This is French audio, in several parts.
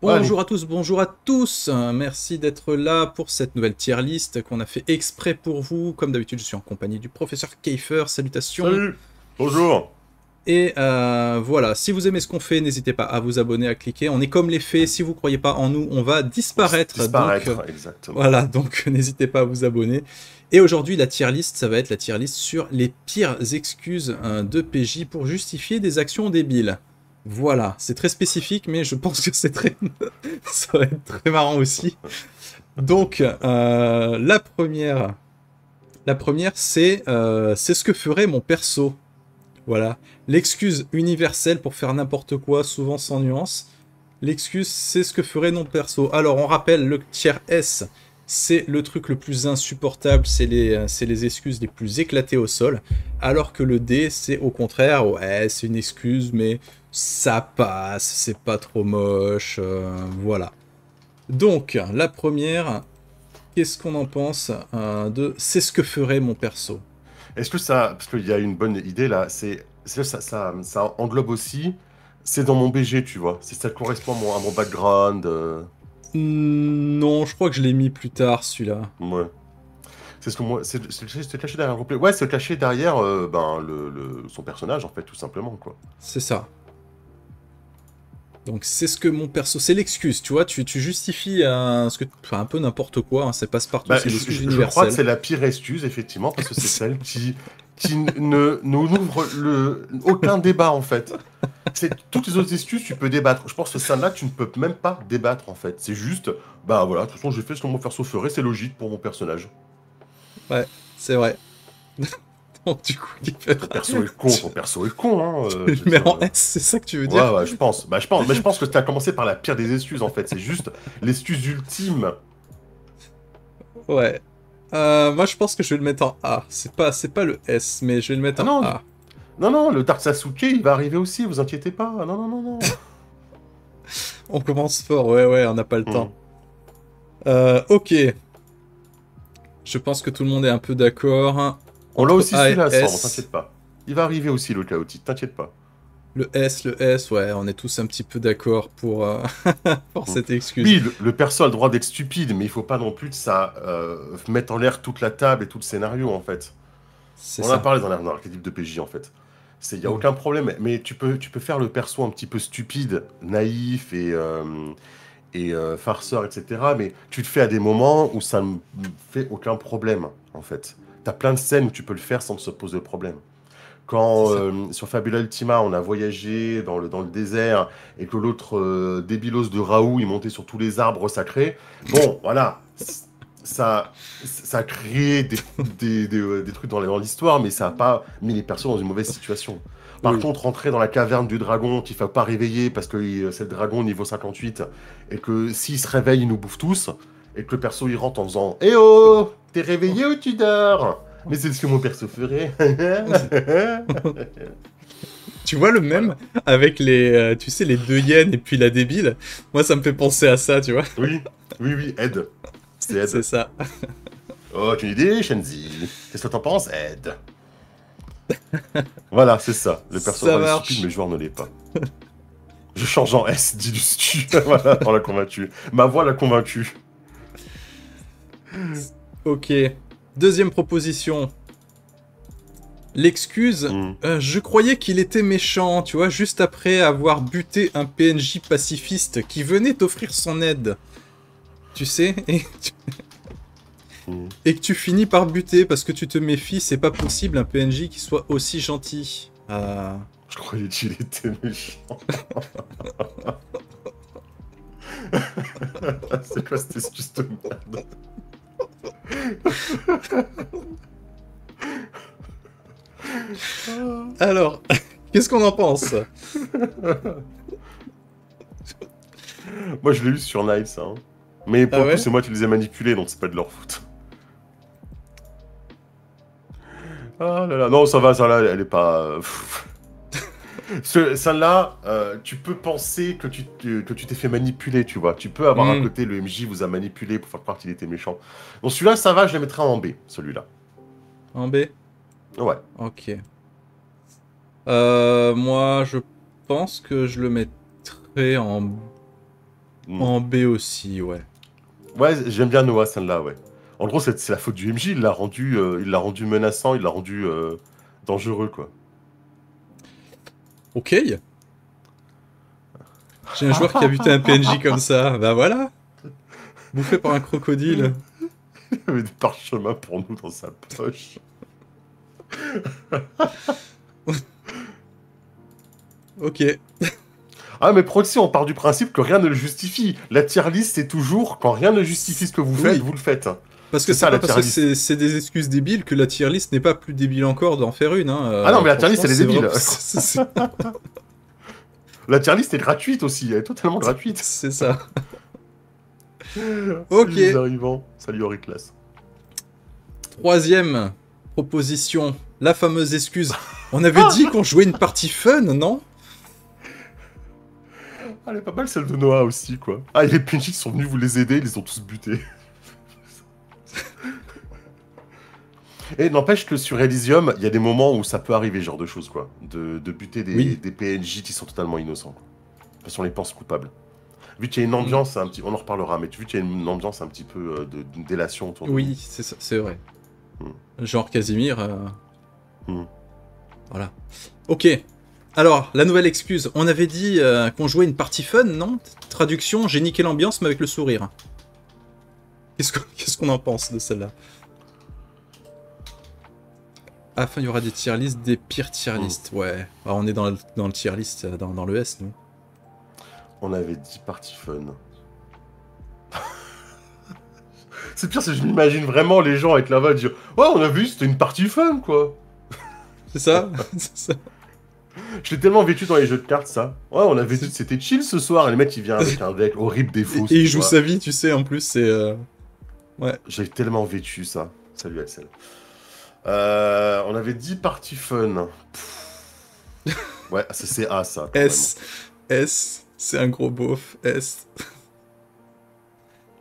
Allez, Bonjour à tous. Merci d'être là pour cette nouvelle tier list qu'on a fait exprès pour vous. Comme d'habitude, je suis en compagnie du professeur Kiefer. Salutations. salut, bonjour. Et voilà, si vous aimez ce qu'on fait, n'hésitez pas à vous abonner, à cliquer. On est comme les fées. Si vous croyez pas en nous, on va disparaître. Disparaître, exactement. Voilà, donc n'hésitez pas à vous abonner. Et aujourd'hui, la tier list, ça va être la tier list sur les pires excuses de PJ pour justifier des actions débiles. Voilà, c'est très spécifique, mais je pense que c'est très, ça va être très marrant aussi. Donc, la première, c'est ce que ferait mon perso. Voilà, l'excuse universelle pour faire n'importe quoi, souvent sans nuance. L'excuse, c'est ce que ferait mon perso. Alors, on rappelle, le tiers S, c'est le truc le plus insupportable, c'est les excuses les plus éclatées au sol. Alors que le D, c'est au contraire, ouais, c'est une excuse, mais ça passe, c'est pas trop moche, voilà. Donc, la première, qu'est-ce qu'on en pense de c'est ce que ferait mon perso? Est-ce que ça, parce qu'il y a une bonne idée là, ça englobe aussi, c'est dans mon BG, tu vois, si ça correspond à mon background, Non, je crois que je l'ai mis plus tard, celui-là. ouais. C'est ce que moi, c'est se cacher derrière un replay. Ouais, se cacher derrière, ben, son personnage, en fait, tout simplement, quoi. C'est ça. Donc c'est ce que mon perso, c'est l'excuse, tu vois, tu justifies un peu n'importe quoi, hein, c'est passe-partout, Bah, c'est l'excuse je crois que universelle. c'est la pire excuse, effectivement, parce que c'est celle qui ne nous ouvre aucun débat, en fait. C'est toutes les autres excuses, tu peux débattre. Je pense que celle-là, tu ne peux même pas débattre en fait. C'est juste, bah voilà, de toute façon, j'ai fait ce que mon perso ferait, c'est logique pour mon personnage. Ouais, c'est vrai. Donc du coup, il fait... Ton perso est con, hein. tu Je le veux mets dire. en S, c'est ça que tu veux dire? Ouais, ouais, je pense. Mais je pense que tu as commencé par la pire des excuses en fait. C'est juste l'excuse ultime. Ouais. Moi je pense que je vais le mettre en A. C'est pas le S, mais je vais le mettre Ah en non, A. non, non, le Dark Sasuke, il va arriver aussi, vous inquiétez pas. Ah, non, non, non, non. On commence fort, ouais, ouais, on n'a pas le Hmm. temps. Ok. Je pense que tout le monde est un peu d'accord. On l'a Entre aussi A et celui-là, Sandre, S. t'inquiète pas. Il va arriver aussi le chaotique, t'inquiète pas. Le S, ouais, on est tous un petit peu d'accord pour Mm. cette excuse. Oui, le perso a le droit d'être stupide, mais il faut pas non plus que ça mette en l'air toute la table et tout le scénario, en fait. C'est On en a ça. parlé dans l'archétype de PJ, en fait. Il n'y a Mm. aucun problème, mais tu peux faire le perso un petit peu stupide, naïf et farceur, etc. Mais tu le fais à des moments où ça ne fait aucun problème, en fait. T'as plein de scènes où tu peux le faire sans que ça te pose de problème. C'est Quand ça. sur Fabula Ultima, on a voyagé dans le désert et que l'autre débilos de Raoult, il montait sur tous les arbres sacrés, bon, voilà, ça a créé des trucs dans l'histoire, mais ça n'a pas mis les persos dans une mauvaise situation. Par Oui. contre, rentrer dans la caverne du dragon qu'il ne faut pas réveiller parce que c'est le dragon niveau 58 et que s'il se réveille, il nous bouffe tous, et que le perso il rentre en faisant Eh oh, t'es réveillé ou tu dors? Mais c'est ce que mon perso ferait. Tu vois le même Voilà. avec tu sais, les deux hyènes et puis la débile. Moi, ça me fait penser à ça, tu vois. Oui, oui, oui, Ed. C'est C'est Ed. ça. Oh, tu as une idée, Shenzi? Qu'est-ce que t'en penses, Ed? Voilà, c'est ça. Le perso a le Ça droit d'être stupide, mais marche. le joueur ne l'est pas. Je change en S, dit Lustu. Voilà, on l'a convaincu. Ma voix l'a convaincu. Ok. Deuxième proposition. L'excuse, Hmm. je croyais qu'il était méchant, tu vois, juste après avoir buté un PNJ pacifiste qui venait t'offrir son aide. Tu sais, Hmm. et que tu finis par buter parce que tu te méfies, c'est pas possible un PNJ qui soit aussi gentil. Je croyais qu'il était méchant. C'est quoi cette excuse de merde? Alors, qu'est-ce qu'on en pense? Moi, je l'ai eu sur Nice, hein. Mais pour Ah le coup, ouais? c'est moi qui les ai manipulés, donc c'est pas de leur faute. Ah là là, non, ça va, ça là, elle est pas. Celle-là, tu peux penser que tu t'es fait manipuler, tu vois. Tu peux avoir un Hmm, côté, le MJ vous a manipulé pour faire croire qu'il était méchant. Donc celui-là, ça va, je le mettrai en B, celui-là. en B? Ouais. Ok. Moi, je pense que je le mettrais en En B aussi, ouais. Ouais, j'aime bien Noah, celle-là, ouais. En gros, c'est la faute du MJ, il l'a rendu menaçant, il l'a rendu dangereux, quoi. Ok. J'ai un joueur qui a buté un PNJ comme ça. Bah voilà. Bouffé par un crocodile. Il avait des parchemins pour nous dans sa poche. Ok. Ah, mais Proxy, on part du principe que rien ne le justifie. La tier list, c'est toujours quand rien ne justifie ce que vous faites, Oui. vous le faites. Parce que C'est c'est ça, pas la parce tier que list. c'est des excuses débiles que la tier list n'est pas plus débile encore d'en faire une. Hein. Ah non, mais la tier list, Franchement, elle est débile. vraiment- La tier list est gratuite aussi, elle est totalement gratuite. c'est ça. Salut Ok. les arrivants, salut Auriclas. Troisième proposition. La fameuse excuse. On avait dit qu'on jouait une partie fun, non? Ah, elle est pas mal celle de Noah aussi, quoi. Ah, et les PNJ qui sont venus vous les aider, ils les ont tous butés. Et n'empêche que sur Elysium, il y a des moments où ça peut arriver, ce genre de choses, quoi. De buter Oui. des PNJ qui sont totalement innocents, quoi. Parce qu'on les pense coupables. Vu qu'il y a une ambiance, un petit... on en reparlera, mais vu qu'il y a une ambiance un petit peu de délation autour de nous. Oui, c'est ça, c'est vrai. Hmm. Genre Casimir. Hmm. Voilà. Ok. Alors, la nouvelle excuse. On avait dit qu'on jouait une partie fun, non? Traduction, j'ai niqué l'ambiance, mais avec le sourire. Qu'est-ce qu'on en pense de celle-là? À la fin, il y aura des tier lists, des pires tier lists. Ouais. Alors, on est dans le tier list, dans le S, nous. On avait dit party fun. C'est pire, c'est que je m'imagine vraiment les gens être là-bas et dire « Ouais, on a vu, c'était une partie fun, quoi !» C'est ça? C'est ça. Je l'ai tellement vécu dans les jeux de cartes, ça. Ouais, on avait dit que c'était chill ce soir, et le mec, il vient avec un deck horrible des fausses. Et il joue sa vie, tu sais, en plus, c'est... Ouais. J'ai tellement vécu ça. Salut Axel. On avait dit party fun. Ouais, c'est A, ça. S, c'est un gros beauf, S.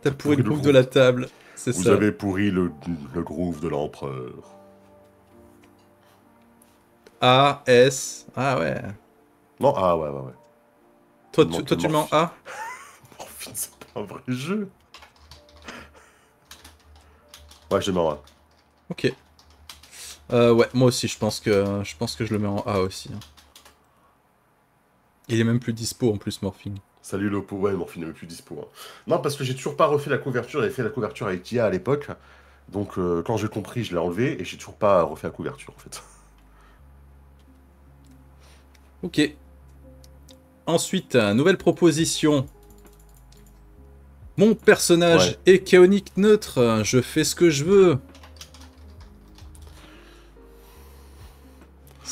T'as pourri le le groove de la table, c'est ça. Vous avez pourri le groove de l'empereur. A, S, ah ouais. Non, A, ouais. Toi, tu mets en A? Morphine, c'est pas un vrai jeu. Ouais, je le mets en A. Ok. Ouais, moi aussi, je pense que je le mets en A aussi. Hein. Il est même plus dispo en plus, Morphine. Salut Lopo, ouais, Morphine n'est même plus dispo. Hein. Non, parce que j'ai toujours pas refait la couverture, j'avais fait la couverture avec Tia à l'époque. Donc quand j'ai compris, je l'ai enlevé et j'ai toujours pas refait la couverture en fait. Ok. Ensuite, nouvelle proposition. Mon personnage est chaotique neutre, je fais ce que je veux.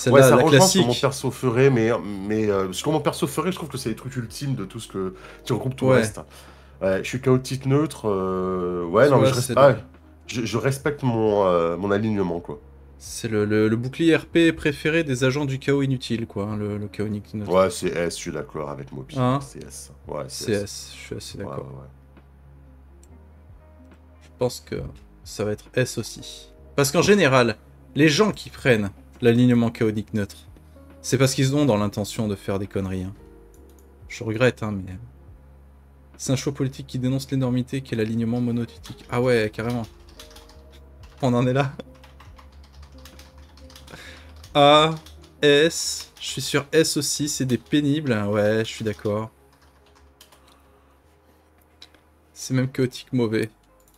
Ouais, ça la rejoint classique. ce que mon perso ferait, mais ce que mon perso ferait, je trouve que c'est les trucs ultimes de tout ce que... qui regroupe tout le reste. Ouais, je suis chaotique neutre, ouais, non, mais je respecte mon alignement, quoi. C'est le bouclier RP préféré des agents du chaos inutile, quoi, hein, le chaotique neutre. Ouais, c'est S, je suis d'accord avec Moby. Hein, c'est S. Ouais, c'est S, je suis assez d'accord. Ouais. Je pense que ça va être S aussi. Parce qu'en général, les gens qui prennent l'alignement chaotique neutre, c'est parce qu'ils ont dans l'intention de faire des conneries. Hein. Je regrette, hein, mais... C'est un choix politique qui dénonce l'énormité qu'est l'alignement monothétique. Ah ouais, carrément. On en est là. A, S... Je suis sur S aussi, c'est des pénibles. Ouais, je suis d'accord. C'est même chaotique mauvais.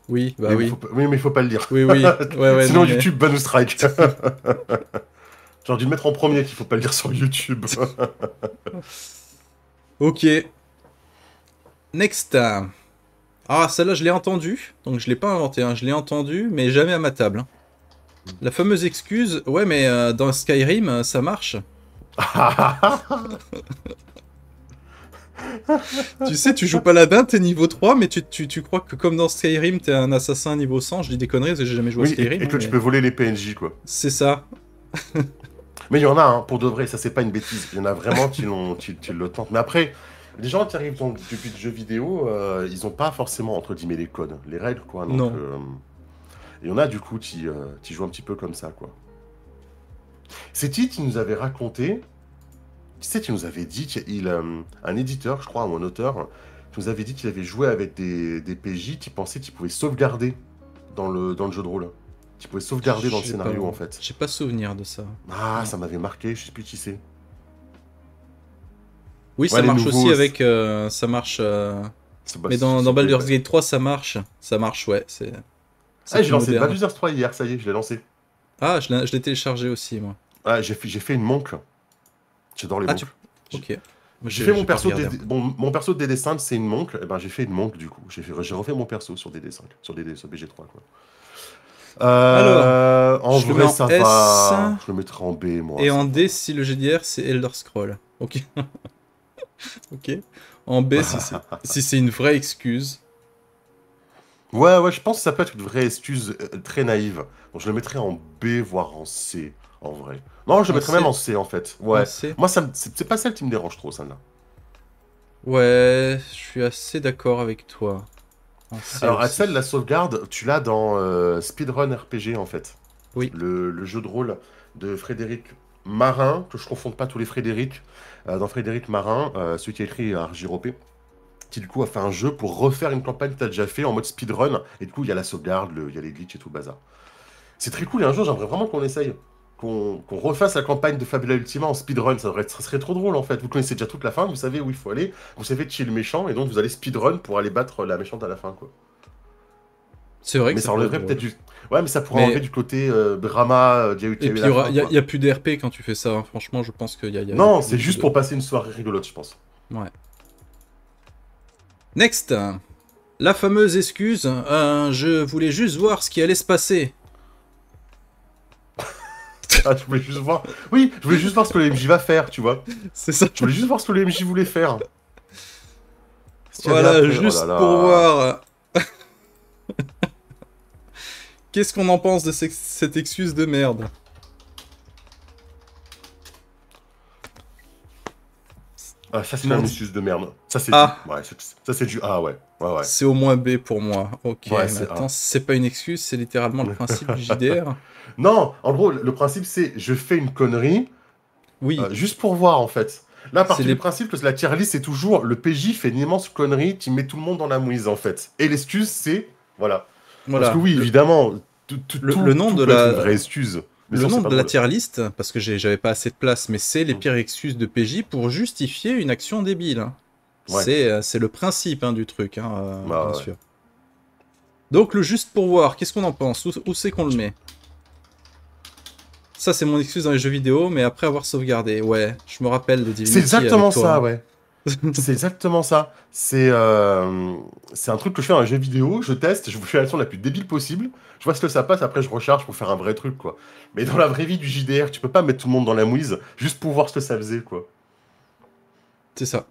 Oui, bah oui. Oui, mais il faut pas le dire. Oui. Ouais, sinon non, YouTube va nous strike. J'aurais dû le mettre en premier qu'il faut pas le dire sur YouTube. Ok. Next. Ah, celle-là, je l'ai entendue. Donc, je l'ai pas inventé. Hein. Je l'ai entendue, mais jamais à ma table. Hein. La fameuse excuse. Ouais, mais dans Skyrim, ça marche. Tu sais, tu joues paladin, t'es niveau 3, mais tu crois que comme dans Skyrim, t'es un assassin niveau 100. Je dis des conneries parce que j'ai jamais joué à Skyrim. Et que tu peux voler les PNJ, quoi. C'est ça. Mais il y en a, hein, pour de vrai, ça c'est pas une bêtise. Il y en a vraiment qui le tentent. Mais après, les gens qui arrivent depuis le jeu vidéo, ils ont pas forcément, entre guillemets, les codes, les règles, quoi. Donc, non. Il y en a, du coup, qui jouent un petit peu comme ça, quoi. C'est qui nous avait raconté... Qui c'est qui nous avait dit qu'il un éditeur, je crois, ou un auteur, tu nous avais dit qu'il avait joué avec des PJ qui pensaient qu'ils pouvaient sauvegarder dans le jeu de rôle. Qu'ils pouvaient sauvegarder dans le scénario, en fait. J'ai pas souvenir de ça. Ah, Non. ça m'avait marqué, je sais plus qui c'est. Oui, Ouais, ça les marche nouveaux, aussi avec... ça marche... mais dans Baldur's Gate 3, ça marche. Ça marche, ouais. C'est Ah, j'ai plus lancé moderne. Baldur's 3 hier, ça y est, je l'ai lancé. Ah, je l'ai téléchargé aussi, moi. Ah, j'ai fait une monk. J'adore les Ah, monks. ok. J'ai fait mon pas perso, regardé. mon perso de DD5, c'est une monk. Et ben, j'ai fait une monk du coup. J'ai refait mon perso sur DD5, sur BG3 quoi. Alors, En je le mets vrai, en ça S va. Je le mettrai en B, moi. et ça en va. D si le GDR c'est Elder Scroll. Ok. Ok. En B si c'est une vraie excuse. Ouais, ouais, je pense que ça peut être une vraie excuse très naïve. Donc je le mettrais en B, voire en C, en vrai. Non, je le En mettrais même C. en C, en fait. En Ouais. C. Moi, c'est pas celle qui me dérange trop, celle-là. Ouais, je suis assez d'accord avec toi. En C Alors, Axel, la aussi. sauvegarde, tu l'as dans Speedrun RPG, en fait. Oui. Le jeu de rôle de Frédéric Marin, que je confonde pas tous les Frédéric. Dans Frédéric Marin, celui qui a écrit Argyropé, qui du coup a fait un jeu pour refaire une campagne que tu as déjà fait en mode speedrun. Et du coup, il y a la sauvegarde, il y a les glitches et tout le bazar. C'est très cool, et un jour, j'aimerais vraiment qu'on essaye. Qu'on refasse la campagne de Fabula Ultima en speedrun, ça serait trop drôle en fait. Vous connaissez déjà toute la fin, vous savez où il faut aller, vous savez qui est le méchant, et donc vous allez speedrun pour aller battre la méchante à la fin, quoi. C'est vrai que Mais ça ça pourrait être enlèverait drôle. peut-être du. Ouais, mais ça pourrait enlever Mais du côté drama qu'il et y a eu puis à la fin, il quoi. y a plus d'RP quand tu fais ça, hein. Franchement, je pense qu'il y a Non, plus c'est beaucoup juste de. pour passer une soirée rigolote, je pense. Ouais. Next. La fameuse excuse, je voulais juste voir ce qui allait se passer. Ah, je voulais juste voir. Oui, je voulais juste voir ce que le MJ va faire, tu vois. C'est ça. Je voulais juste voir ce que le MJ voulait faire. Ce qu'il y avait Voilà, après, oh là juste pour là. voir. Qu'est-ce qu'on en pense de cette excuse de merde? Ah, ça, c'est quand Mon même une di- excuse de merde. Ça, c'est du. A. Ouais, ça, c'est du A, ouais. Ouais, ouais. C'est au moins B pour moi. Ok, Ouais, mais c'est attends, A. c'est pas une excuse, c'est littéralement le principe du JDR. Non, en gros, le principe, c'est je fais une connerie Oui, juste pour voir, en fait. Là, c'est partie du les... principe que la tier list, c'est toujours le PJ fait une immense connerie qui met tout le monde dans la mouise, en fait. Et l'excuse, c'est. Voilà. Parce que Voilà, oui, évidemment, le nom tout de peut être une vraie la... excuse. Mais Le sinon, nom c'est pas de la drôle. tier list, parce que j'avais pas assez de place, mais c'est les Mm. pires excuses de PJ pour justifier une action débile, hein. Ouais. C'est le principe, hein, du truc, hein, bien Bah ouais. sûr. Donc le juste pour voir, qu'est-ce qu'on en pense? Où c'est qu'on le met? Ça c'est mon excuse dans les jeux vidéo, mais après avoir sauvegardé. Ouais, je me rappelle de C'est Divinity avec exactement toi, ça, hein. ouais. C'est exactement ça. C'est un truc que je fais dans un jeu vidéo, je teste, je vous fais l'action la plus débile possible, je vois ce que ça passe, après je recharge pour faire un vrai truc, quoi. Mais dans la vraie vie du JDR, tu peux pas mettre tout le monde dans la mouise juste pour voir ce que ça faisait, quoi. C'est ça.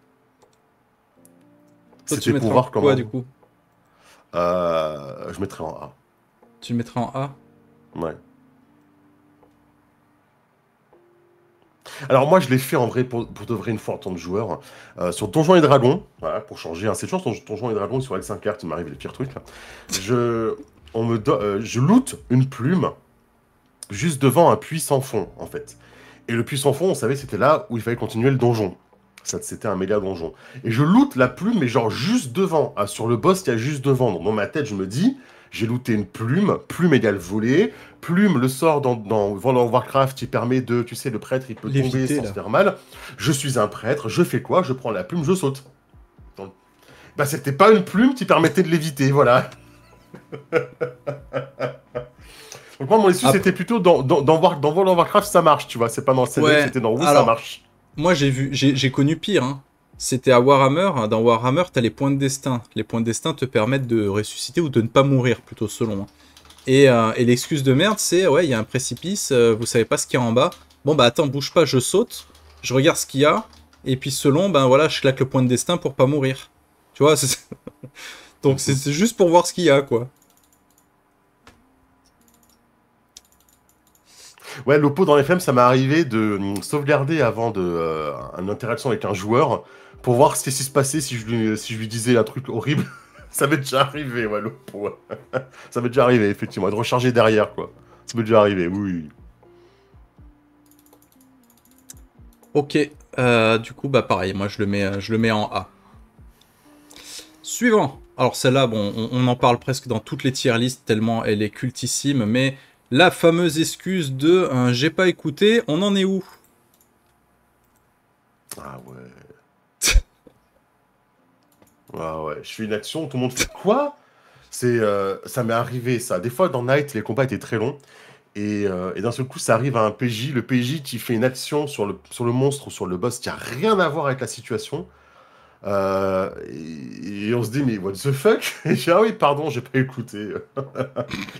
Toi tu C'était le pour mettrais en voir quoi du comment. coup? Je mettrais en A. Tu le mettrais en A? Ouais. Alors moi, je l'ai fait en vrai pour de vrai une fois en tant que joueur sur Donjons et Dragons, voilà, pour changer. Hein. C'est toujours sur Donjons et Dragons sur L5R qui m'arrive les pires trucs. Là. Je, je loot une plume juste devant un puits sans fond, en fait. Et le puits sans fond, on savait, c'était là où il fallait continuer le donjon. Ça, c'était un méga donjon. Et je loot la plume, mais genre juste devant, sur le boss qu'il y a juste devant. Donc dans ma tête, je me dis, j'ai looté une plume, plume égale volée, plume, le sort dans World of Warcraft qui permet de, tu sais, le prêtre, il peut tomber L'éviter sans se là. faire mal. Je suis un prêtre, je fais quoi? Je prends la plume, je saute. Donc, bah, c'était pas une plume qui permettait de l'éviter, voilà. Donc moi, mon issue, c'était Après, plutôt dans World of Warcraft, ça marche, tu vois. C'est pas dans CDF, ouais, c'était dans WoW, ça alors, marche. moi j'ai connu pire, hein. C'était à Warhammer, hein. Dans Warhammer, t'as les points de destin. Les points de destin te permettent de ressusciter ou de ne pas mourir, plutôt selon, hein. Et l'excuse de merde, c'est ouais, il y a un précipice, vous savez pas ce qu'il y a en bas. Bon bah attends, bouge pas, je saute, je regarde ce qu'il y a, et puis selon, ben voilà, je claque le point de destin pour pas mourir. Tu vois, donc c'est juste pour voir ce qu'il y a, quoi. Ouais, l'oppo dans FM, ça m'est arrivé de sauvegarder avant une interaction avec un joueur pour voir ce qui se passait si je lui disais un truc horrible. Ça m'est déjà arrivé, ouais, l'oppo. Ça m'est déjà arrivé, effectivement, et de recharger derrière, quoi. Ça m'est déjà arrivé, oui, oui. Ok, du coup, bah pareil, moi je le mets en A. Suivant. Alors celle-là, bon, on en parle presque dans toutes les tier lists tellement elle est cultissime, mais la fameuse excuse de j'ai pas écouté, on en est où? Ah ouais. Ah ouais. Je fais une action, tout le monde fait quoi? Ça m'est arrivé ça. Des fois dans Night, les combats étaient très longs. Et d'un seul coup, ça arrive à un PJ. Le PJ qui fait une action sur le monstre ou sur le boss qui a rien à voir avec la situation. Et on se dit, mais what the fuck? Et je dis, ah oui, pardon, j'ai pas écouté.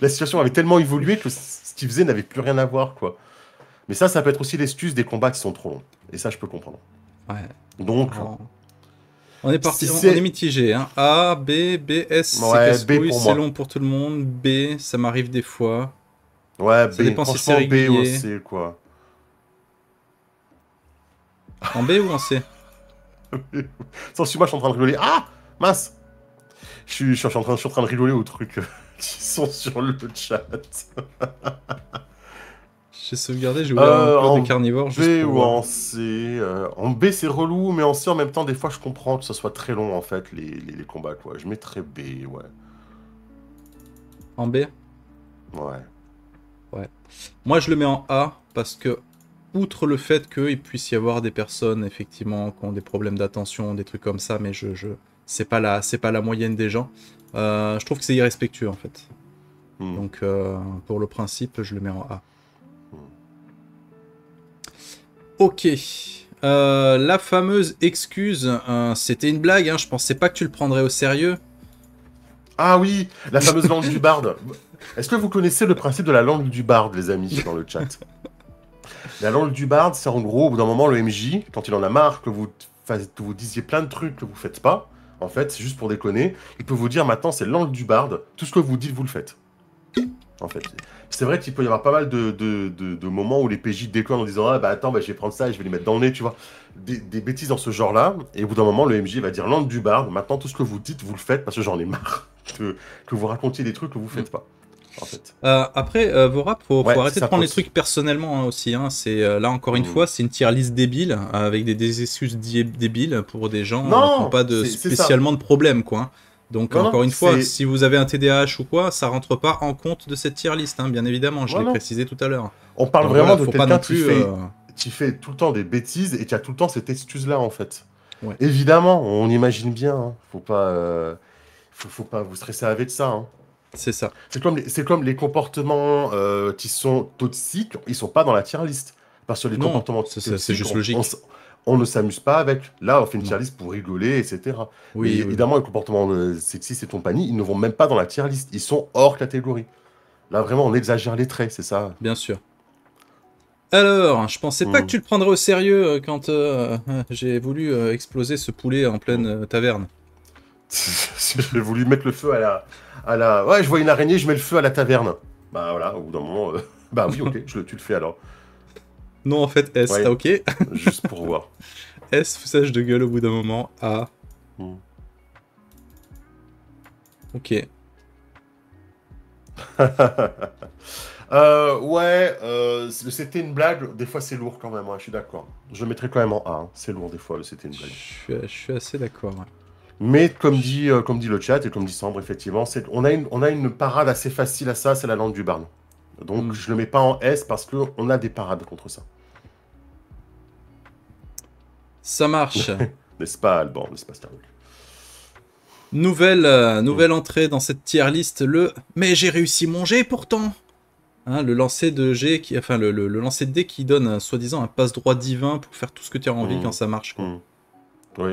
La situation avait tellement évolué que ce qu'il faisait n'avait plus rien à voir, quoi. Mais ça peut être aussi l'excuse des combats qui sont trop longs. Et ça, je peux comprendre. Ouais. Donc, On est parti, si on est c'est... mitigé. Hein. A, B, B, S, c'est Ouais, B casse-couille, pour c'est moi. long pour tout le monde. B, ça m'arrive des fois. Ouais, Ça B. dépend si c'est Franchement, B ou régulier. C, quoi. En B ou en C? Sans si moi, je suis en train de rigoler. Ah! Mince! Je suis en train de rigoler aux trucs qui sont sur le chat. J'ai sauvegardé, j'ai ouvert un cœur de En carnivore juste B pour ou voir. en C. En B, c'est relou, mais en C, en même temps, des fois, je comprends que ce soit très long, en fait, les combats, quoi. Je mettrais B, ouais. En B? Ouais. Ouais. Moi, je le mets en A parce que, outre le fait qu'il puisse y avoir des personnes, effectivement, qui ont des problèmes d'attention, des trucs comme ça, mais c'est pas la moyenne des gens. Je trouve que c'est irrespectueux, en fait. Hmm. Donc, pour le principe, je le mets en A. Hmm. Ok. La fameuse excuse, c'était une blague, hein, je pensais pas que tu le prendrais au sérieux. Ah oui, la fameuse langue du barde. Est-ce que vous connaissez le principe de la langue du barde, les amis, dans le chat? La langue du barde, c'est en gros, au bout d'un moment, le MJ, quand il en a marre que vous disiez plein de trucs que vous faites pas, en fait, c'est juste pour déconner, il peut vous dire maintenant, c'est langue du barde, tout ce que vous dites, vous le faites. En fait. C'est vrai qu'il peut y avoir pas mal de moments où les PJ déconnent en disant ah bah attends, bah, je vais prendre ça et je vais les mettre dans le nez, tu vois. Des bêtises dans ce genre-là, et au bout d'un moment, le MJ va dire langue du barde, maintenant tout ce que vous dites, vous le faites parce que j'en ai marre que vous racontiez des trucs que vous faites pas. En fait. Après, Vorap, faut Ouais, c'est arrêter de sa prendre les faute. trucs personnellement hein, aussi. Hein. C'est là encore une Hmm. fois, c'est une tier list débile avec des excuses débiles pour des gens qui n'ont Non, pas de c'est ça. spécialement de problème, quoi. Hein. Donc Non, non, encore une fois, c'est. si vous avez un TDAH ou quoi, ça rentre pas en compte de cette tier list, hein, bien évidemment. Je Ouais, l'ai non. précisé tout à l'heure. On parle Donc vraiment voilà, de faut pas quelqu'un non qui plus. fait tout le temps des bêtises et qui a tout le temps cette excuse-là, en fait. Ouais. Évidemment, on imagine bien. Hein. Faut pas vous stresser avec ça. Hein. C'est ça. C'est comme les comportements qui sont toxiques, ils sont pas dans la tier list. Parce que les Non, comportements c'est toxiques, juste logique. on ne s'amuse pas avec. Là, on fait une Non. tier list pour rigoler, etc. Mais Oui, oui, oui. évidemment, les comportements sexistes et compagnie, ils ne vont même pas dans la tier list. Ils sont hors catégorie. Là, vraiment, on exagère les traits, c'est ça. Bien sûr. Alors, je pensais pas que Hmm. tu le prendrais au sérieux quand j'ai voulu exploser ce poulet en pleine Hmm. taverne. J'ai voulu mettre le feu Ouais, je vois une araignée, je mets le feu à la taverne. Bah voilà, au bout d'un moment... Bah oui, ok, tu le fais alors. Non, en fait, S. Ah, Ouais, ok. juste pour voir. S, foussage de gueule au bout d'un moment. A. Hmm. Ok. Ouais, c'était une blague. Des fois, c'est lourd quand même, ouais, je suis d'accord. Je le mettrais quand même en A. Hein. C'est lourd des fois, c'était une blague. Je suis assez d'accord. Ouais. Mais comme dit le chat et comme dit Sambre, effectivement, on a une parade assez facile à ça, c'est la langue du Barn. Donc, Hmm. je le mets pas en S parce qu'on a des parades contre ça. Ça marche. N'est-ce pas, Alban? N'est-ce pas, Starbuck? Nouvelle entrée dans cette tier list. Mais j'ai réussi mon G pourtant. Hein, le lancer de G enfin le lancer de dé qui donne soi-disant un passe-droit divin pour faire tout ce que tu as envie quand Hmm. ça marche quoi. Hmm. Oui.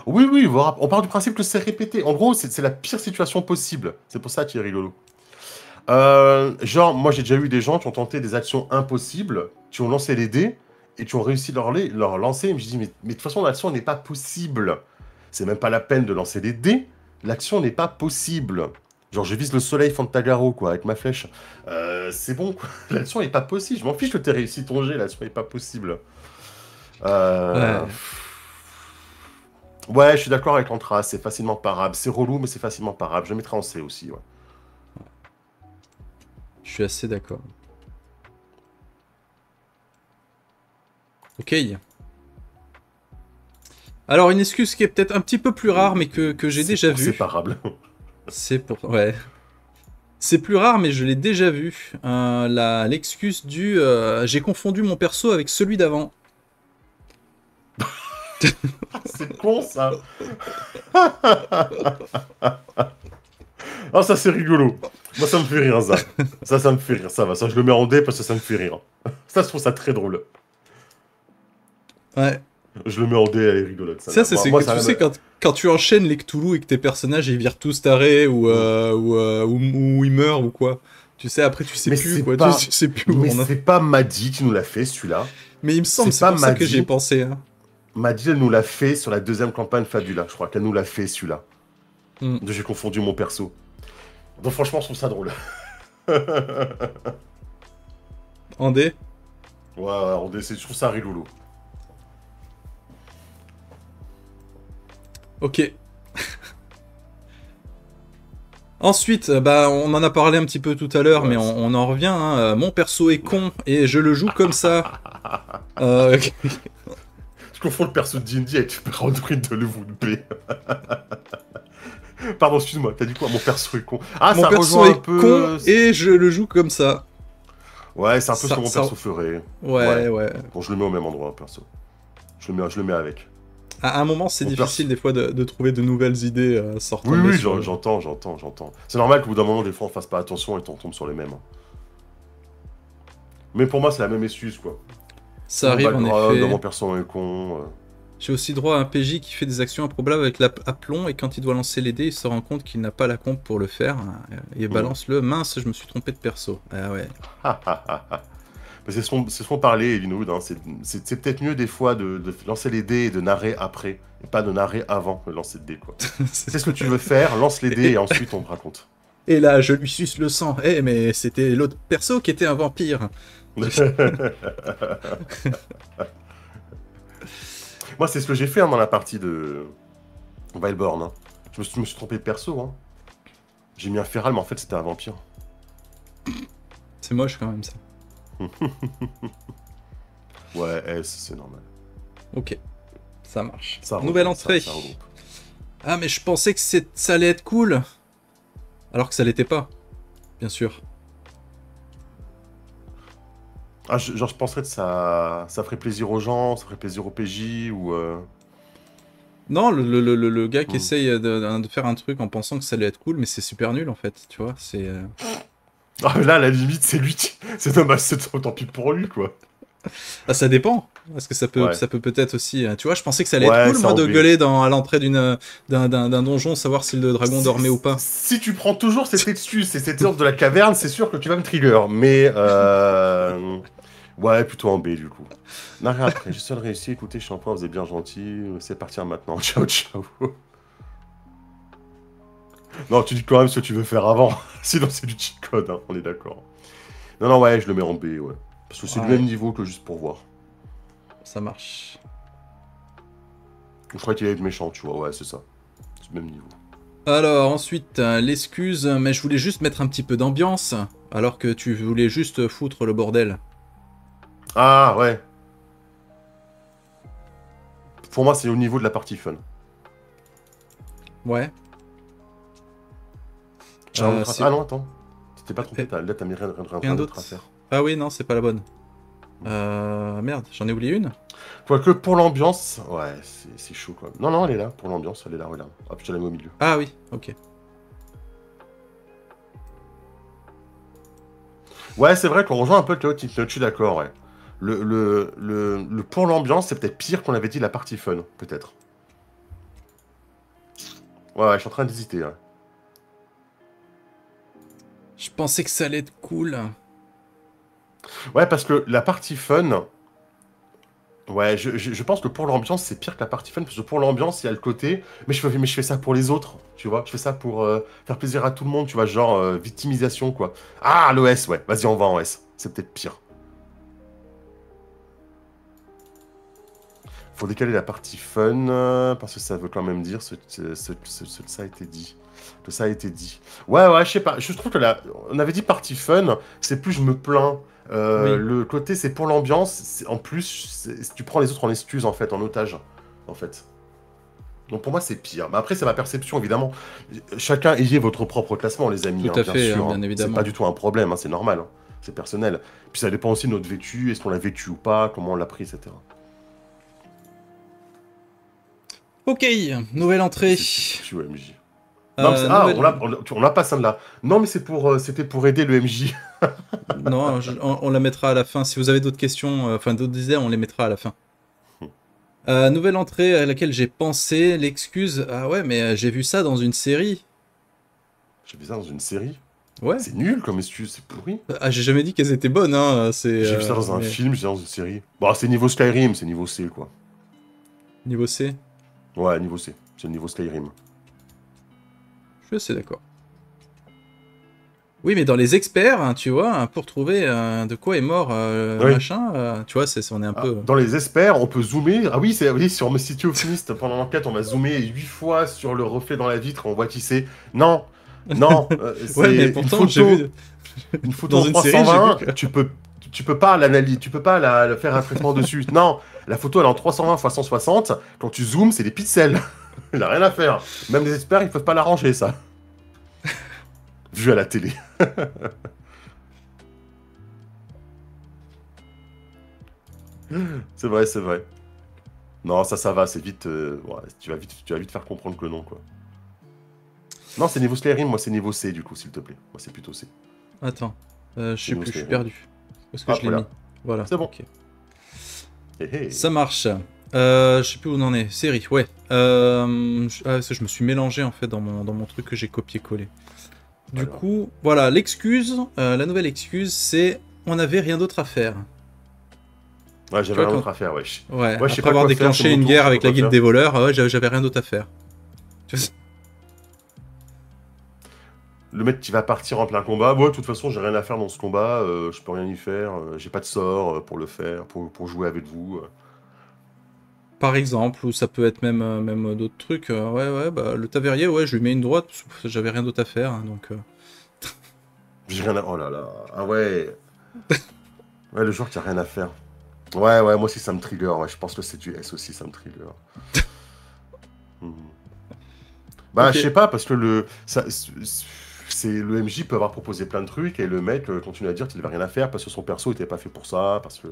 Oui, oui, voilà. On part du principe que c'est répété. En gros, c'est la pire situation possible. C'est pour ça qu'il est rigolo. Genre, moi j'ai déjà eu des gens qui ont tenté des actions impossibles, qui ont lancé les dés et qui ont réussi leur lancer. Mais je dis, mais de toute façon, l'action n'est pas possible. C'est même pas la peine de lancer les dés. L'action n'est pas possible. Genre, je vise le soleil Fantagaro, quoi, avec ma flèche. C'est bon, quoi. L'action n'est pas possible. Je m'en fiche que t'aies réussi ton jet, l'action n'est pas possible. Euh... Ouais, Ouais, je suis d'accord avec l'Antra, c'est facilement parable. C'est relou, mais c'est facilement parable. Je le mettrai en C aussi, ouais. je suis assez d'accord. Ok. Alors, une excuse qui est peut-être un petit peu plus rare, mais que j'ai déjà C'est vue. séparable. C'est pour... Ouais. C'est plus rare, mais je l'ai déjà vu. L'excuse du... j'ai confondu mon perso avec celui d'avant. C'est con, ça. Ah, ça, c'est rigolo. Moi, ça me fait rire, ça. Ça me fait rire, ça va. Ça, je le mets en D parce que ça me fait rire. Ça, je trouve ça très drôle. Ouais. Je le mets en D, elle est rigolote. Ça, c'est Moi, que tu sais, quand tu enchaînes les Cthulhu et que tes personnages ils virent tous tarés ou ils meurent ou quoi. Tu sais, après tu sais Mais plus c'est quoi. pas... Tu sais plus où Mais on a. c'est pas Maddy qui nous l'a fait, celui-là. Mais il me semble, C'est c'est pas pour ça que Maddy. j'y ai pensé. Hein. Maddy, elle nous l'a fait sur la deuxième campagne Fabula. Je crois qu'elle nous l'a fait, celui-là. Hmm. J'ai confondu mon perso. Donc, franchement, je trouve ça drôle. En D. Ouais, en D, je trouve ça rigolo. Ok. Ensuite, bah, on en a parlé un petit peu tout à l'heure, Ouais, mais on en revient. Hein. Mon perso est con et je le joue comme ça. Je confonds le perso de D&D avec le Roundtree de l'EVP. Pardon, excuse-moi, t'as dit quoi? Mon perso est con. Ah, Mon ça perso rejoint un est peu... con et je le joue comme ça. Ouais, c'est un peu ce que mon Ça- perso ferait. Ouais. Bon, je le mets au même endroit, perso. Je le mets avec. À un moment, c'est Mon difficile des fois de trouver de nouvelles idées sortant Oui, de sur... j'entends. C'est normal qu'au bout d'un moment, des fois, on fasse pas attention et on tombe sur les mêmes. Hein. Mais pour moi, c'est la même excuse, quoi. Ça arrive en effet. Mon perso est con. J'ai aussi droit à un PJ qui fait des actions improbables avec l'aplomb et quand il doit lancer les dés, il se rend compte qu'il n'a pas la comp pour le faire. Et balance le mince, je me suis trompé de perso. Ah ouais. Mais c'est ce qu'on parlait, Linwood. Hein. C'est peut-être mieux des fois de lancer les dés et de narrer après, et pas de narrer avant de lancer le dé, quoi. C'est ce que tu veux faire, lance les dés et ensuite on te raconte. Et là, je lui suce le sang. Eh, mais c'était l'autre perso qui était un vampire. Moi, c'est ce que j'ai fait hein, dans la partie de Wild-Born. Hein. Je me suis trompé de perso. Hein. J'ai mis un feral, mais en fait, c'était un vampire. C'est moche quand même ça. Ouais, c'est normal. Ok, ça marche. Ça Nouvelle regroupe, entrée. ça regroupe. Ah, mais je pensais que ça allait être cool. Alors que ça l'était pas, bien sûr. Ah, genre, je penserais que ça ferait plaisir aux gens, ça ferait plaisir aux PJ, ou... Non, le gars qui essaye de faire un truc en pensant que ça allait être cool, mais c'est super nul en fait, tu vois. C'est. Ah, là, à la limite, c'est lui qui... C'est dommage, c'est tant pis pour lui, quoi. Ah, ça dépend. Parce que ça peut peut-être aussi. Tu vois, je pensais que ça allait être cool, moi, de gueuler à l'entrée d'un donjon, savoir si le dragon dormait ou pas. Si tu prends toujours cette excuse et cette sorte de la caverne, c'est sûr que tu vas me trigger. Mais, ouais, plutôt en B, du coup. Narré après, j'ai seul réussi. Écoutez, je suis en point, vous êtes bien gentil. C'est partir maintenant. Ciao, ciao. Non, tu dis quand même ce que tu veux faire avant. Sinon, c'est du cheat code, hein, on est d'accord. Non, ouais, je le mets en B, ouais. Parce que c'est le même niveau que juste pour voir. Ça marche. Je crois qu'il allait être méchant, tu vois, ouais, c'est ça. C'est le même niveau. Alors, ensuite, l'excuse, mais je voulais juste mettre un petit peu d'ambiance, alors que tu voulais juste foutre le bordel. Ah, ouais. Pour moi, c'est au niveau de la partie fun. Ouais. Ah non, attends. Tu t'es pas trompé, là, t'as mis rien d'autre à faire. Ah oui, non, c'est pas la bonne. Merde, j'en ai oublié une. Quoique pour l'ambiance, ouais, c'est chaud quoi. Non, elle est là, pour l'ambiance, elle est là, regarde. Hop, je te la mets au milieu. Ah oui, ok. Ouais, c'est vrai qu'on rejoint un peu le chaotique, je suis d'accord, ouais. Le pour l'ambiance, c'est peut-être pire qu'on avait dit la partie fun, peut-être. Ouais, je suis en train d'hésiter, ouais. Je pensais que ça allait être cool. Ouais, parce que la partie fun... Ouais, je pense que pour l'ambiance, c'est pire que la partie fun, parce que pour l'ambiance, il y a le côté... Mais je fais ça pour les autres, tu vois. Je fais ça pour faire plaisir à tout le monde, tu vois, genre victimisation, quoi. Ah, l'OS, ouais. Vas-y, on va en S. C'est peut-être pire. Faut décaler la partie fun, parce que ça veut quand même dire ce ça a été dit. Que ça a été dit. Ouais, je sais pas. Je trouve que on avait dit partie fun, c'est plus je me plains. Oui. Le côté c'est pour l'ambiance. En plus, tu prends les autres en excuse en fait, en otage, en fait. Donc pour moi, c'est pire. Mais après, c'est ma perception, évidemment. Chacun ayez votre propre classement, les amis, Tout hein, à bien fait, hein, sûr, hein. bien C'est évidemment. pas du tout un problème, hein, c'est normal, hein. C'est personnel. Puis ça dépend aussi de notre vécu, est-ce qu'on l'a vécu ou pas, comment on l'a pris, etc. Ok, nouvelle entrée. C'est tu MJ. Non, mais ah, Nouvelle... on l'a pas celle-là. Non, mais c'était pour aider le MJ. Non, on la mettra à la fin. Si vous avez d'autres questions, enfin d'autres idées, on les mettra à la fin. Nouvelle entrée à laquelle j'ai pensé, l'excuse. Ah ouais, mais j'ai vu ça dans une série. J'ai vu ça dans une série. Ouais. C'est nul comme excuse, c'est pourri. Ah, j'ai jamais dit qu'elles étaient bonnes, hein. J'ai vu ça dans un Mais... film, j'ai vu ça dans une série. Bon, c'est niveau Skyrim, c'est niveau C, quoi. Niveau C, Ouais, niveau C. C'est le niveau Skyrim. je suis assez d'accord. Oui, mais dans les experts, hein, tu vois, hein, pour trouver de quoi est mort Oui. machin, tu vois, on est un Ah, peu. dans les experts, on peut zoomer. Ah oui, oui, sur Me City Optimist, pendant l'enquête, on va zoomer 8 fois sur le reflet dans la vitre, on voit qui c'est. Non, non, Ouais, mais c'est pourtant, j'ai vu une photo dans en une série, j'ai vu 320, que. tu peux pas l'analyser, tu peux pas faire un traitement dessus. Non, la photo elle est en 320 x 160, quand tu zoomes, c'est des pixels. Il a rien à faire. Même les experts, ils peuvent pas l'arranger, ça. Vu à la télé. C'est vrai, c'est vrai. Non, ça va, c'est vite, ouais, tu vas vite faire comprendre que non, quoi. Non, c'est niveau Skyrim, moi c'est niveau C, du coup, s'il te plaît. Moi c'est plutôt C. Attends, je sais Niveau plus, je suis Skyrim. perdu. Où est-ce que Hop, je l'ai voilà. mis? Voilà, C'est bon. ok. Hé, hé. Ça marche. Je sais plus où on en est. Série, ouais. Je me suis mélangé en fait dans mon truc que j'ai copié-collé. Du Alors. coup, voilà, l'excuse, la nouvelle excuse, c'est on n'avait rien d'autre à faire. Ouais, Tu j'avais vois, rien quand... d'autre à faire, wesh. Ouais, Ouais, je sais après pas avoir quoi faire, déclenché c'est mon une tour, je guerre sais pas avec la quoi guilde faire. des voleurs, ouais, j'avais rien d'autre à faire. Tu vois, Le mec qui va partir en plein combat, moi, de toute façon, j'ai rien à faire dans ce combat, je peux rien y faire, j'ai pas de sort pour le faire, pour jouer avec vous. par exemple, ou ça peut être même d'autres trucs. Ouais, ouais, bah le Tavernier, ouais, je lui mets une droite, parce que j'avais rien d'autre à faire, hein, donc... J'ai rien à... Oh là là, ah ouais. Ouais, le joueur qui a rien à faire. Ouais, ouais, moi aussi ça me trigger, ouais, je pense que c'est du S aussi, ça me trigger. Hmm. Bah, Ok. je sais pas, parce que le MJ peut avoir proposé plein de trucs et le mec continue à dire qu'il avait rien à faire parce que son perso était pas fait pour ça, parce que.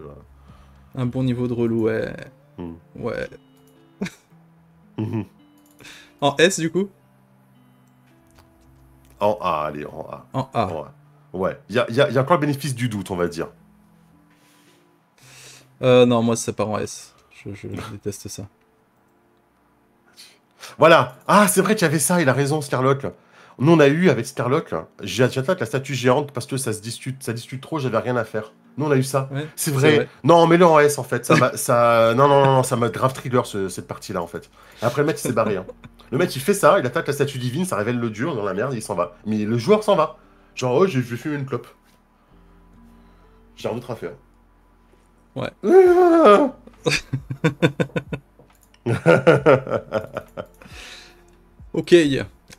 Un bon niveau de relou, ouais. Hmm. Ouais. Mhm. En S, du coup? En A, allez, en A. En A. En A. Ouais, y a encore le bénéfice du doute, on va dire. Non, moi, ça part en S. Je déteste ça. Voilà. Ah, c'est vrai qu'il y avait ça, il a raison, Scarlock. Nous, on a eu avec Scarlock, j'attaque la statue géante parce que ça discute trop, j'avais rien à faire. Nous, on a eu ça. Ouais, C'est c'est vrai. vrai. Non, mets-le en S, en fait. Non, non, non, non, ça m'a grave trigger, cette partie-là, en fait. Et après, le mec, il s'est barré, hein. Le mec, il fait ça, il attaque la statue divine, ça révèle le dur dans la merde, il s'en va. Mais le joueur s'en va. Genre, oh, j'ai fumé une clope. J'ai rien d'autre à faire. Ouais. Ok. Et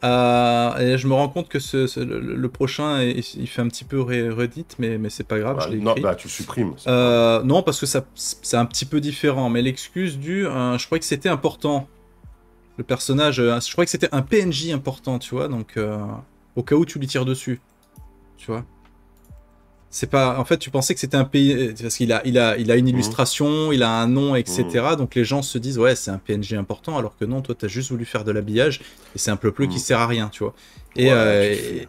je me rends compte que le prochain, il fait un petit peu redit, mais c'est pas grave, Bah, je l'ai non, écrit. bah, tu supprimes. Non, parce que c'est un petit peu différent, mais l'excuse je crois que c'était important. Le personnage, je crois que c'était un PNJ important, tu vois, donc au cas où tu lui tires dessus, tu vois. C'est pas, en fait, tu pensais que c'était un pays parce qu'il a une illustration, il a un nom, etc. Donc les gens se disent ouais, c'est un PNJ important, alors que non, toi, t'as juste voulu faire de l'habillage et c'est un peuple qui sert à rien, tu vois. Et, Ouais,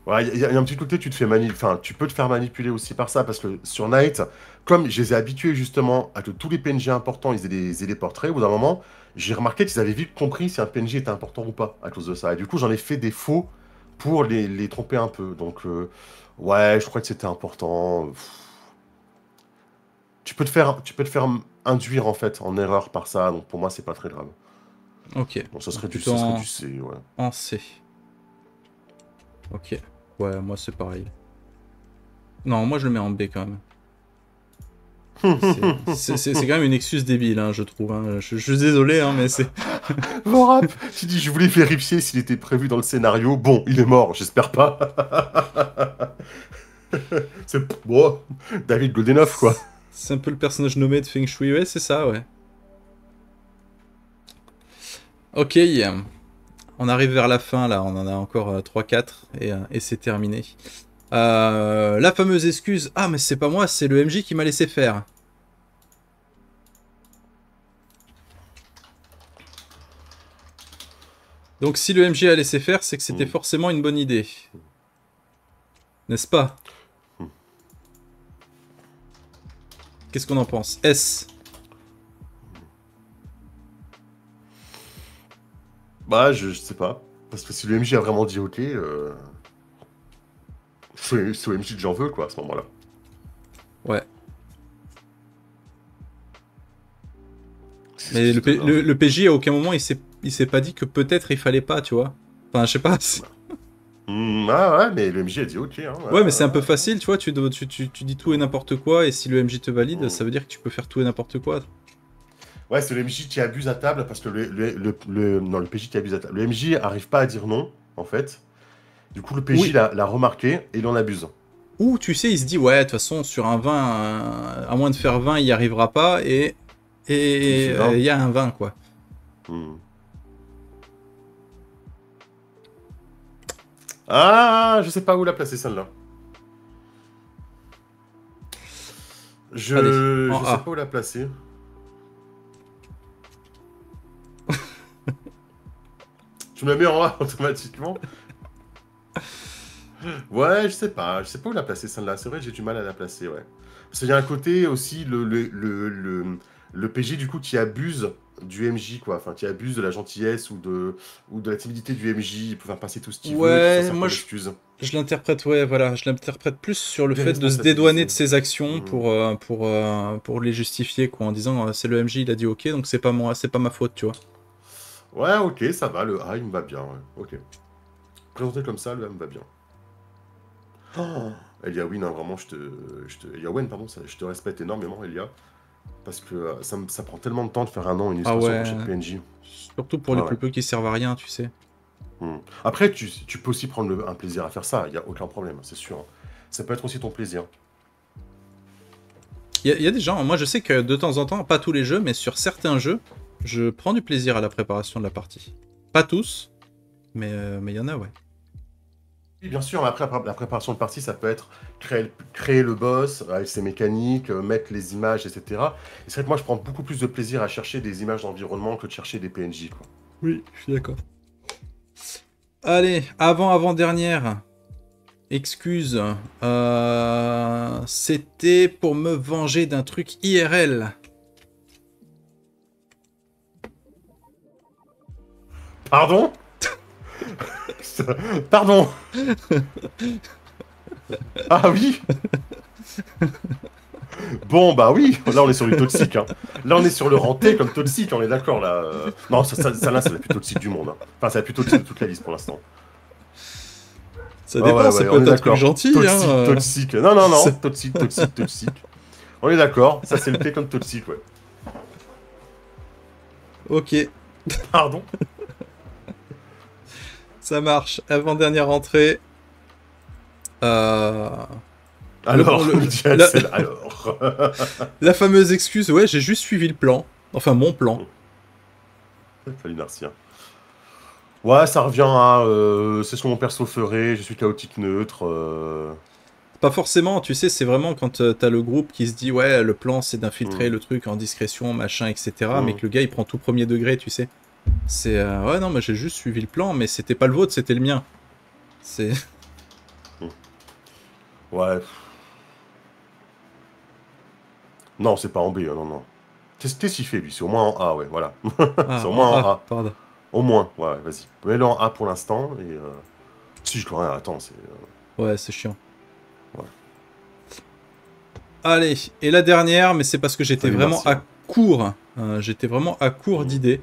ouais, il y a un petit côté, tu te fais enfin, tu peux te faire manipuler aussi par ça, parce que sur Night, comme je les ai habitués justement à que tous les PNJ importants, ils aient des portraits, au bout d'un moment, j'ai remarqué qu'ils avaient vite compris si un PNJ était important ou pas à cause de ça. Et du coup, j'en ai fait des faux pour les tromper un peu. Donc, ouais, je crois que c'était important. Tu peux te faire induire en fait en erreur par ça, donc pour moi, c'est pas très grave. ok. Donc, ça serait Plutôt du C, ouais. en C. Ok. Ouais, moi c'est pareil. Non, moi je le mets en B quand même. C'est quand même une excuse débile, hein, je trouve. Hein. Je suis désolé, hein, mais c'est. Vorap, tu dis, je voulais vérifier s'il était prévu dans le scénario. Bon, il est mort, j'espère pas. C'est bon, David Goldenov, quoi. C'est un peu le personnage nommé de Feng Shui, ouais, c'est ça, ouais. Ok, on arrive vers la fin là, on en a encore 3-4 et c'est terminé. La fameuse excuse, ah mais c'est pas moi, c'est le MJ qui m'a laissé faire. Donc si le MJ a laissé faire, c'est que c'était forcément une bonne idée. N'est-ce pas? Qu'est-ce qu'on en pense? S. Bah, je sais pas. Parce que si le MJ a vraiment dit ok, c'est au MJ que j'en veux, quoi, à ce moment-là. Ouais. Mais le PJ, à aucun moment, il s'est pas dit que peut-être il fallait pas, tu vois. Enfin, je sais pas. Ah ouais, mais le MJ a dit ok. Hein, Ouais, mais c'est un peu facile, tu vois. Tu dis tout et n'importe quoi, et si le MJ te valide, ça veut dire que tu peux faire tout et n'importe quoi. Ouais, c'est le MJ qui abuse à table parce que non, le PJ qui abuse à table. Le MJ arrive pas à dire non, en fait. Du coup, le PJ Oui. l'a remarqué et il en abuse. Ou tu sais, il se dit, ouais, de toute façon, sur un 20, à moins de faire 20, il y arrivera pas, et il y a un 20, quoi. Ah, je sais pas où la placer, celle-là. Je sais pas où la placer. Tu me la mets en A automatiquement. Ouais, je sais pas où la placer celle-là. C'est vrai, j'ai du mal à la placer, ouais. Parce qu'il y a un côté aussi, le PJ du coup qui abuse du MJ, quoi. Enfin, qui abuse de la gentillesse ou de la timidité du MJ. Il peut faire passer tout ce qu'il veut. Ouais, moi je l'interprète, ouais, voilà, je l'interprète plus sur le fait de se dédouaner de ses actions pour les justifier, quoi, en disant c'est le MJ, il a dit ok, donc c'est pas moi, c'est pas ma faute, tu vois. Ouais, ok, ça va, le A il me va bien, ouais. Ok. Présenté comme ça, le A me va bien. Oh, Elia, oui, non, vraiment, Elia Wen, pardon, je te respecte énormément, Elia. Parce que ça prend tellement de temps de faire un an une illustration pour chaque PNJ. Surtout pour les plus peu qui servent à rien, tu sais. Après, tu peux aussi prendre un plaisir à faire ça, il n'y a aucun problème, c'est sûr. Ça peut être aussi ton plaisir. Il y a des gens, moi je sais que de temps en temps, pas tous les jeux, mais sur certains jeux, je prends du plaisir à la préparation de la partie. Pas tous, mais il y en a, ouais. Oui, bien sûr, après la préparation de partie, ça peut être créer le boss avec ses mécaniques, mettre les images, etc. Et c'est vrai que moi, je prends beaucoup plus de plaisir à chercher des images d'environnement que de chercher des PNJ, quoi. Oui, je suis d'accord. Allez, avant-dernière. Excuse. C'était pour me venger d'un truc IRL. Pardon? Pardon. Ah oui. Bon, bah oui, là on est sur du toxique. Hein. Là on est sur le renté comme toxique, on est d'accord là. Non, ça là c'est la plus toxique du monde. Hein. Enfin, c'est la plus toxique de toute la liste pour l'instant. Ça dépend, ça peut être un truc gentil. Toxique, hein. Toxique. Non, toxique. On est d'accord, ça c'est le T comme toxique, ouais. Ok. Pardon. Ça marche. Avant-dernière entrée. Alors, alors. La fameuse excuse, ouais, j'ai juste suivi le plan. Enfin, mon plan. Salut Narcien. Ouais, ça revient à c'est ce que mon perso ferait, je suis chaotique neutre. Pas forcément, tu sais, c'est vraiment quand t'as le groupe qui se dit ouais, le plan c'est d'infiltrer le truc en discrétion, machin, etc. Mais que le gars il prend tout premier degré, tu sais. C'est ouais, non, mais j'ai juste suivi le plan, mais c'était pas le vôtre, c'était le mien. C'est. Ouais. Non, c'est pas en B, non. T'es sifflé, lui, c'est au moins en A, ouais, voilà. C'est au moins en A. Pardon. Au moins, ouais, vas-y. Mets-le en A pour l'instant, et... Si, je crois rien, attends, c'est... Ouais, c'est chiant. Ouais. Allez, et la dernière, mais c'est parce que j'étais vraiment à court. J'étais vraiment à court d'idées.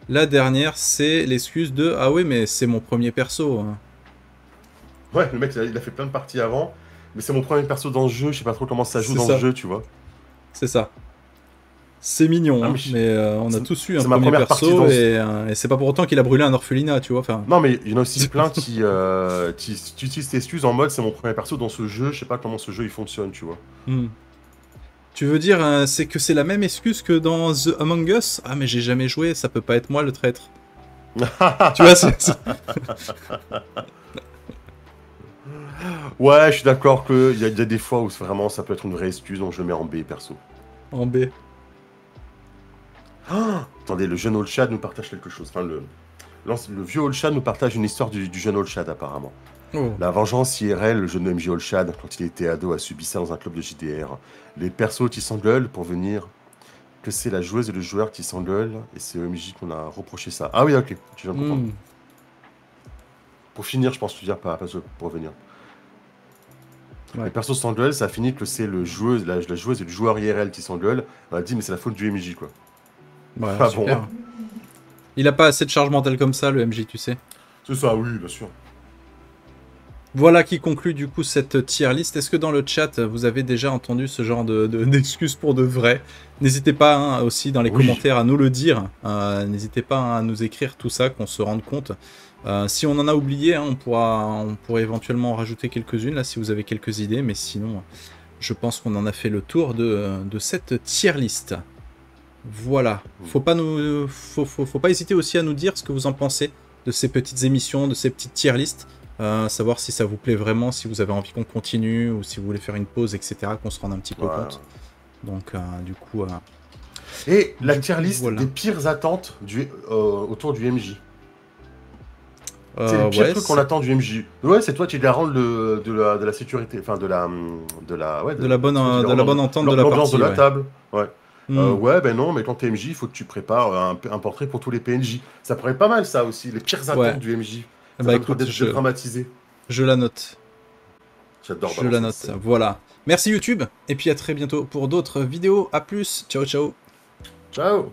La dernière, c'est l'excuse de « Ah ouais, mais c'est mon premier perso. Hein. » Ouais, le mec, il a fait plein de parties avant, mais c'est mon premier perso dans le jeu, je sais pas trop comment ça joue dans le jeu, tu vois. C'est ça. C'est mignon, hein, mais on a tous eu un premier perso, et c'est pas pour autant qu'il a brûlé un orphelinat, tu vois. Enfin... Non, mais il y en a aussi plein qui utilisent cette excuse en mode « C'est mon premier perso dans ce jeu, je sais pas comment ce jeu il fonctionne, tu vois. Tu veux dire, c'est que c'est la même excuse que dans The Among Us? Ah, mais j'ai jamais joué, ça peut pas être moi le traître. Tu vois, Ouais, je suis d'accord qu'il y a des fois où vraiment ça peut être une vraie excuse, donc je le mets en B perso. en B. Attendez, le jeune Olshad nous partage quelque chose. Enfin, le vieux Olshad nous partage une histoire du jeune Olshad apparemment. Oh. La vengeance IRL, le jeune MJ Olshad, quand il était ado, a subi ça dans un club de JDR. Les persos qui s'engueulent pour venir que c'est la joueuse et le joueur qui s'engueulent, et c'est MJ qu'on a reproché ça. Ah oui, ok, je viens de comprendre. Pour finir, je pense que tu veux dire, pas pour revenir. Ouais. Les persos s'engueulent, ça finit que c'est la joueuse et le joueur IRL qui s'engueulent. On a dit, mais c'est la faute du MJ, quoi. Ouais, Ah super. bon. Il a pas assez de charge mentale comme ça, le MJ, tu sais. C'est ça, oui, bien sûr. Voilà qui conclut du coup cette tier list. Est-ce que dans le chat, vous avez déjà entendu ce genre d'excuses pour de vrai? N'hésitez pas hein, aussi dans les commentaires à nous le dire. N'hésitez pas hein, à nous écrire tout ça, qu'on se rende compte. Si on en a oublié, hein, on pourrait éventuellement en rajouter quelques-unes, là, si vous avez quelques idées. Mais sinon, je pense qu'on en a fait le tour de cette tier list. Voilà. Faut pas hésiter aussi à nous dire ce que vous en pensez de ces petites émissions, de ces petites tier lists. Savoir si ça vous plaît vraiment, si vous avez envie qu'on continue, ou si vous voulez faire une pause, etc. Qu'on se rende un petit peu compte. Donc, du coup... Et la tier list des pires attentes autour du MJ. C'est le pire truc qu'on attend du MJ. Ouais, c'est toi qui garant de la sécurité, enfin de la bonne entente de la partie. L'ambiance de la table. Ouais. Ouais, ben non, mais quand t'es MJ, il faut que tu prépares un portrait pour tous les PNJ. Ça pourrait être pas mal, ça aussi, les pires attentes du MJ. Bah écoute, d'être dramatisé. Je la note. J'adore. Je la note. Voilà. Merci YouTube, et puis à très bientôt pour d'autres vidéos. À plus. Ciao, ciao. Ciao.